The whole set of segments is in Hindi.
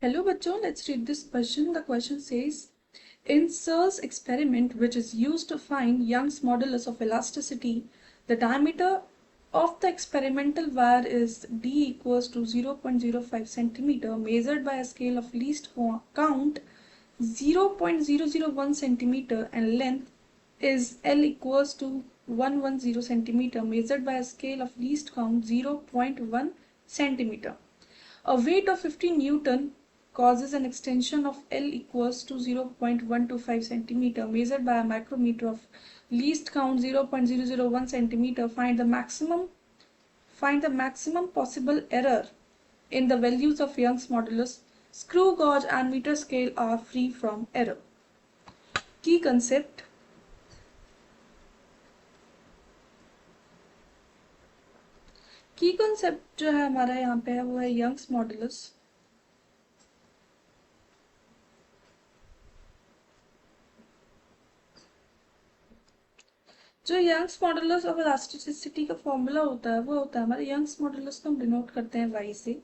Hello bachcho, let's read this question. The question says, in Searle's experiment, which is used to find Young's modulus of elasticity, the diameter of the experimental wire is d equals to 0.05 centimeter, measured by a scale of least count 0.001 centimeter, and length is L equals to 110 centimeter, measured by a scale of least count 0.1 centimeter. A weight of 50 Newton causes an extension of L equals to 0.125 centimeter, measured by a micrometer of least count 0.001 centimeter. Find the maximum possible error in the values of Young's modulus. Screw gauge and meter scale are free from error. Key concept. की कॉन्सेप्ट जो है हमारा यहाँ पे है वो है यंग्स मॉडुलस। जो यंग्स मॉडुलस ऑफ इलास्टिसिटी का फॉर्मूला होता है वो होता है हमारे यंग्स मॉडुलस को हम डिनोट करते हैं y से।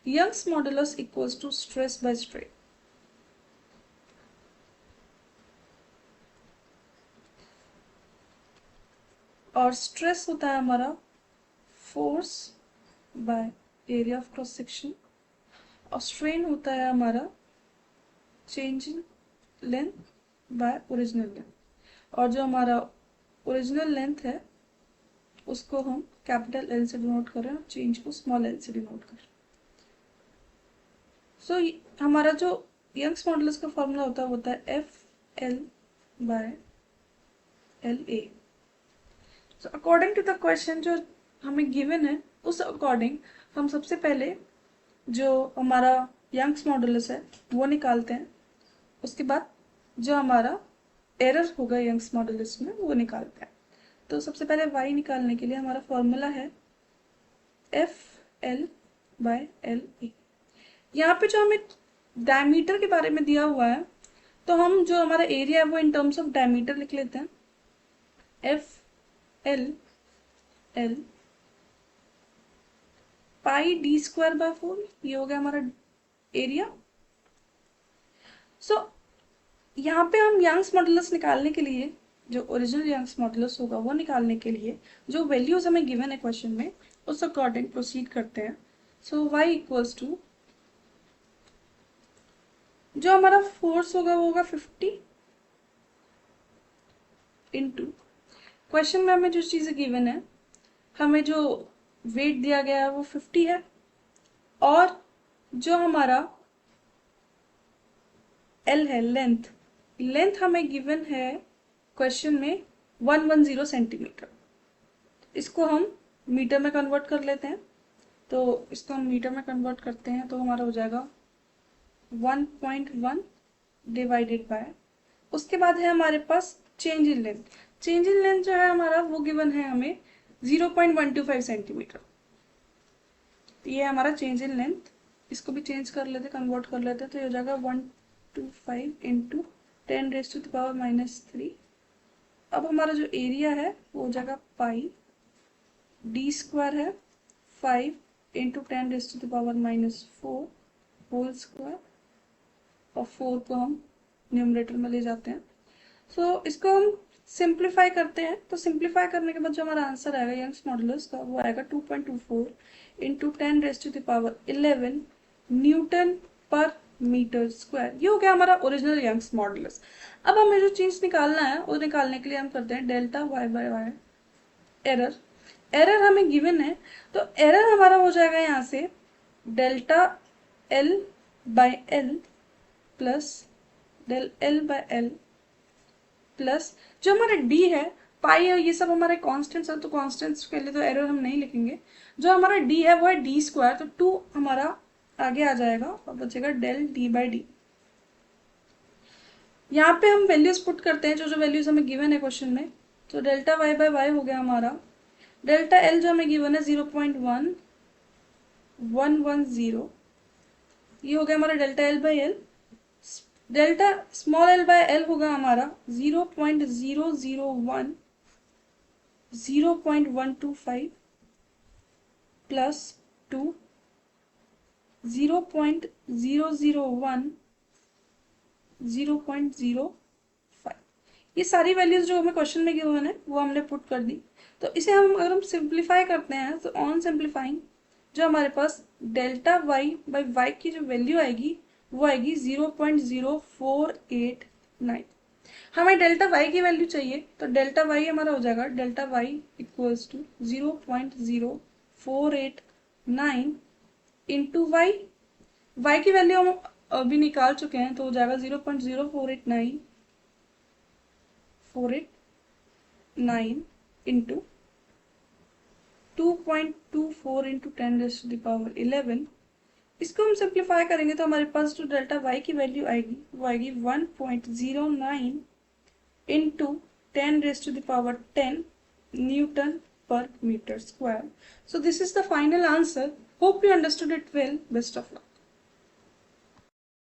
Young's modulus equals to stress by strain. और स्ट्रेस होता है हमारा force by area of cross section, और स्ट्रेन होता है हमारा change in length by original length. और जो हमारा ओरिजिनल लेंथ है उसको हम कैपिटल एल से डिनोट कर रहे हैं और चेंज को स्मॉल एल से डिनोट कर रहे हैं। सो हमारा जो यंग्स मॉडुलस का फॉर्मूला होता है F L by L A. So according to the question जो हमें गिवन है उस अकॉर्डिंग हम सबसे पहले जो हमारा यंग्स मॉडुलस है वो निकालते हैं। उसके बाद जो हमारा एरर होगा यंग्स मॉडुलस में वो निकालते हैं। तो सबसे पहले y निकालने के लिए हमारा फॉर्मूला है एफ एल बाय एल ए। यहाँ पे जो हमें डायमीटर के बारे में दिया हुआ है तो हम जो हमारा एरिया है वो इन टर्म्स ऑफ डायमीटर लिख लेते हैं। F L L pi D square by 4, ये हो गया हमारा एरिया। सो यहाँ पे हम यंग्स मॉडुलस निकालने के लिए जो ओरिजिनल यंग्स मॉडुलस होगा वो निकालने के लिए जो वैल्यूज हमें गिवन है क्वेश्चन में उस अकॉर्डिंग प्रोसीड करते हैं। सो y इक्वल्स टू जो हमारा फोर्स होगा वो होगा 50 इंटू क्वेश्चन में हमें जो चीज़ें गिवन है, हमें जो वेट दिया गया है वो 50 है, और जो हमारा L है लेंथ हमें गिवन है क्वेश्चन में 110 सेंटीमीटर। इसको हम मीटर में कन्वर्ट कर लेते हैं। तो इसको हम मीटर में कन्वर्ट करते हैं तो हमारा हो जाएगा 1.1 डिवाइडेड बाय, उसके बाद है हमारे पास change in length. Change in length जो है हमारा वो गिवन है हमें 0.125 सेंटीमीटर। तो ये हमारा चेंज इन लेंथ। इसको भी चेंज कर लेते, कन्वर्ट कर लेते, तो ये हो जाएगा 125 इंटू 10⁻³ अब हमारा जो एरिया है वो हो जाएगा पाई डी स्क्वायर है 5 इंटू 10⁻⁻4 होल स्क्वायर, और 4 को हम न्यूमरेटर में ले जाते हैं। सो इसको हम सिंप्लीफाई करते हैं। तो सिंप्लीफाई करने के बाद जो हमारा आंसर आएगा यंग्स मॉडुलस का वो आएगा 2.24 इंटू 10⁻11 न्यूटन पर मीटर स्क्वायर। ये हो गया हमारा ओरिजिनल यंग्स मॉडुलस। अब हमें जो चीज निकालना है वो निकालने के लिए हम करते हैं delta y by Y error हमें गिवन है। तो एरर हमारा हो जाएगा यहाँ से delta l by L plus del L by L plus जो हमारा d है पाई है, ये सब हमारे कॉन्स्टेंट्स है तो कॉन्स्टेंट्स के लिए तो एरर हम नहीं लिखेंगे। जो हमारा d है वो है डी स्क्वायर, तो 2 हमारा आगे आ जाएगा और बचेगा डेल d बाई डी। यहाँ पे हम वैल्यूज पुट करते हैं जो जो वैल्यूज हमें गिवन है क्वेश्चन में। तो डेल्टा y बाय वाई हो गया हमारा, डेल्टा l जो हमें गिवन है 0.1110, ये हो गया हमारा delta l by L. Delta small l by L होगा हमारा 0.001 0.125 प्लस 2 0.001, 0.05। ये सारी वैल्यूज जो हमें क्वेश्चन में गिवन है वो हमने पुट कर दी। तो इसे अगर हम सिंप्लीफाई करते हैं तो ऑन सिंप्लीफाइंग जो हमारे पास डेल्टा वाई बाई वाई की जो वैल्यू आएगी वो आएगी 0.0489। हमें डेल्टा वाई की वैल्यू चाहिए तो डेल्टा वाई हमारा हो जाएगा delta Y equals to 0.0489 into Y. Y की वैल्यू हम अभी निकाल चुके हैं तो हो जाएगा 0.0489 इंटू 2.24 इंटू 10⁻11। इसको हम सिंप्लीफाई करेंगे तो हमारे पास जो डेल्टा वाई की वैल्यू आएगी वो आएगी 1.09 into 10⁻10 Newton per meter square. So this is the final answer. Hope you understood it well. Best of luck.